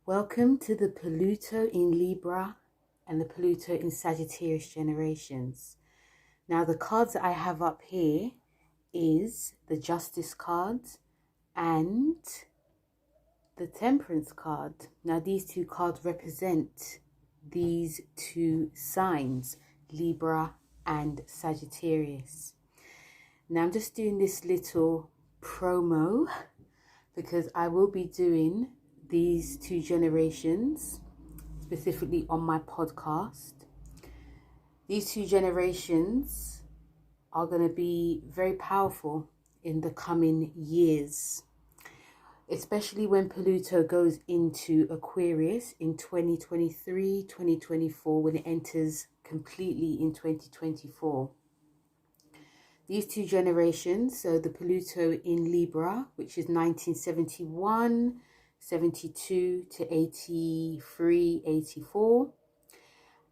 Welcome to the Pluto in Libra and the Pluto in Sagittarius generations. Now the cards that I have up here is the Justice card and the Temperance card. Now these two cards represent these two signs, Libra and Sagittarius. Now I'm just doing this little promo because I will be doing these two generations specifically on my podcast. These two generations are going to be very powerful in the coming years, especially when Pluto goes into Aquarius in 2023, 2024, when it enters completely in 2024. These two generations, so the Pluto in Libra, which is 1971, 72 to 83, 84,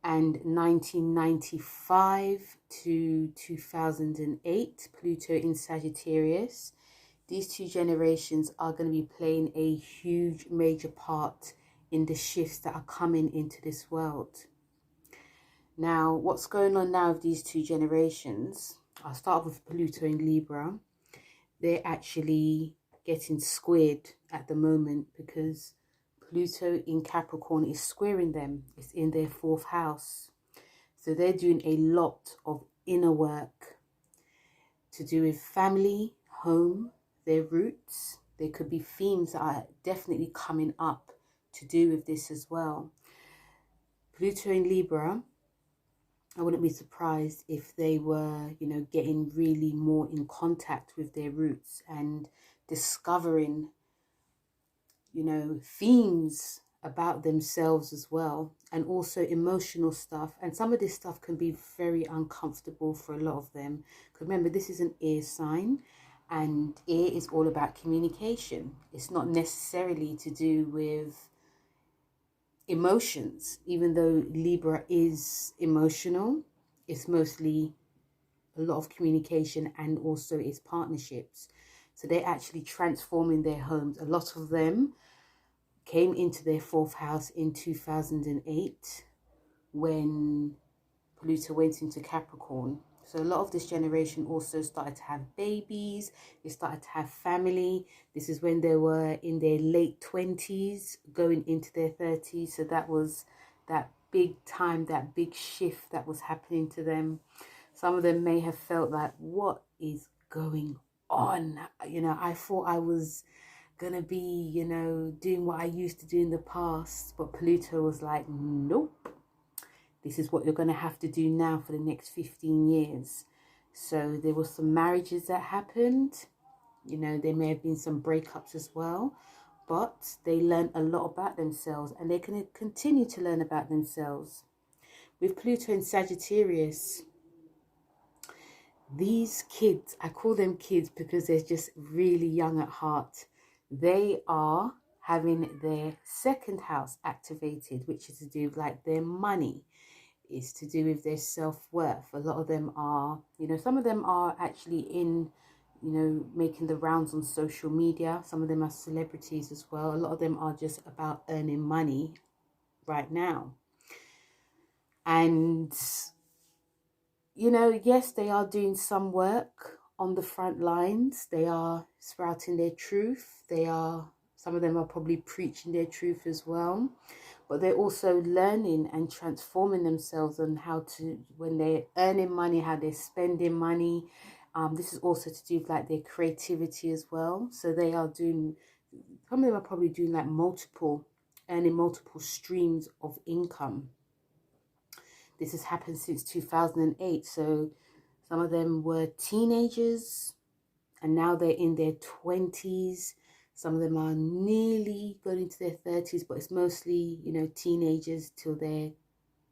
and 1995 to 2008, Pluto in Sagittarius. These two generations are going to be playing a huge, major part in the shifts that are coming into this world. Now, what's going on now with these two generations? I'll start with Pluto in Libra. They're actually getting squared at the moment because Pluto in Capricorn is squaring them. It's in their 4th house. So they're doing a lot of inner work to do with family, home, their roots. There could be themes that are definitely coming up to do with this as well. Pluto in Libra, I wouldn't be surprised if they were, getting really more in contact with their roots and discovering, themes about themselves as well, and also emotional stuff. And some of this stuff can be very uncomfortable for a lot of them. Because remember, this is an air sign, and air is all about communication. It's not necessarily to do with emotions, even though Libra is emotional. It's mostly a lot of communication and also its partnerships. So they're actually transforming their homes. A lot of them came into their 4th house in 2008 when Pluto went into Capricorn. So a lot of this generation also started to have babies. They started to have family. This is when they were in their late 20s, going into their 30s. So that was that big time, that big shift that was happening to them. Some of them may have felt like, what is going on? I thought I was going to be, doing what I used to do in the past. But Pluto was like, nope. This is what you're going to have to do now for the next 15 years. So there were some marriages that happened. There may have been some breakups as well. But they learned a lot about themselves. And they're going to continue to learn about themselves. With Pluto in Sagittarius, these kids, I call them kids because they're just really young at heart. They are having their 2nd house activated, which is to do with like their money. Is to do with their self-worth. A lot of them are, some of them are actually in, making the rounds on social media. Some of them are celebrities as well. A lot of them are just about earning money right now. And, yes, they are doing some work on the front lines. They are sprouting their truth. Some of them are probably preaching their truth as well. But they're also learning and transforming themselves on how to, when they're earning money, how they're spending money. This is also to do with like their creativity as well. So they are doing, some of them are probably doing like earning multiple streams of income. This has happened since 2008. So some of them were teenagers and now they're in their 20s. Some of them are nearly going into their 30s, but it's mostly, teenagers till their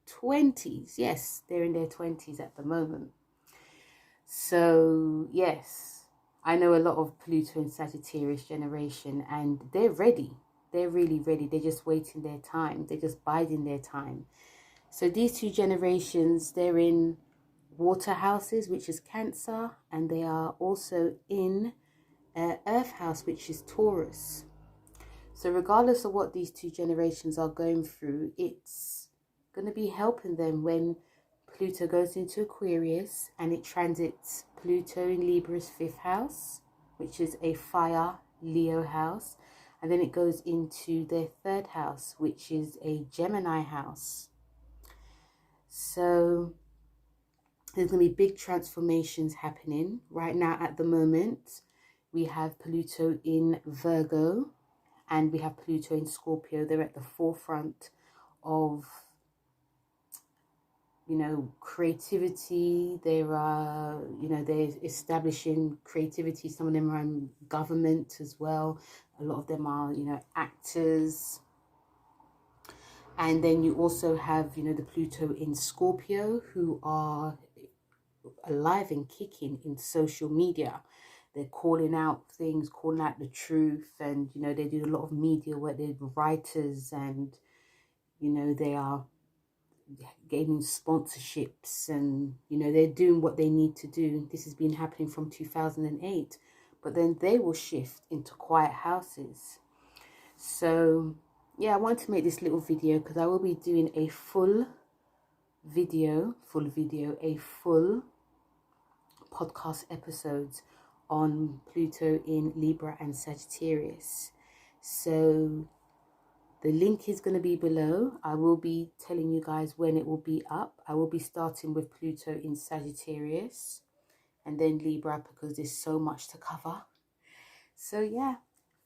20s. Yes, they're in their 20s at the moment. So, yes, I know a lot of Pluto and Sagittarius generation, and they're ready. They're really ready. They're just waiting their time. They're just biding their time. So these two generations, they're in water houses, which is Cancer, and they are also in Earth house, which is Taurus. So regardless of what these two generations are going through, it's going to be helping them when Pluto goes into Aquarius and it transits Pluto in Libra's 5th house, which is a fire Leo house. And then it goes into their 3rd house, which is a Gemini house. So there's going to be big transformations happening. Right now, at the moment, we have Pluto in Virgo and we have Pluto in Scorpio. They're at the forefront of, you know, creativity. They're establishing creativity. Some of them are in government as well. A lot of them are, you know, actors. And then you also have, you know, the Pluto in Scorpio, who are alive and kicking in social media. They're calling out things, calling out the truth, and you know, they do a lot of media work. They're writers, and you know, they are gaining sponsorships, and you know, they're doing what they need to do. This has been happening from 2008, but then they will shift into quiet houses. So yeah, I want to make this little video because I will be doing a full podcast episodes on Pluto in Libra and Sagittarius. So the link is going to be below. I will be telling you guys when it will be up. I will be starting with Pluto in Sagittarius and then Libra because there's so much to cover. So yeah,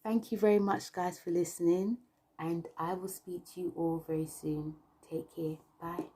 thank you very much guys for listening, and I will speak to you all very soon. Take care. Bye.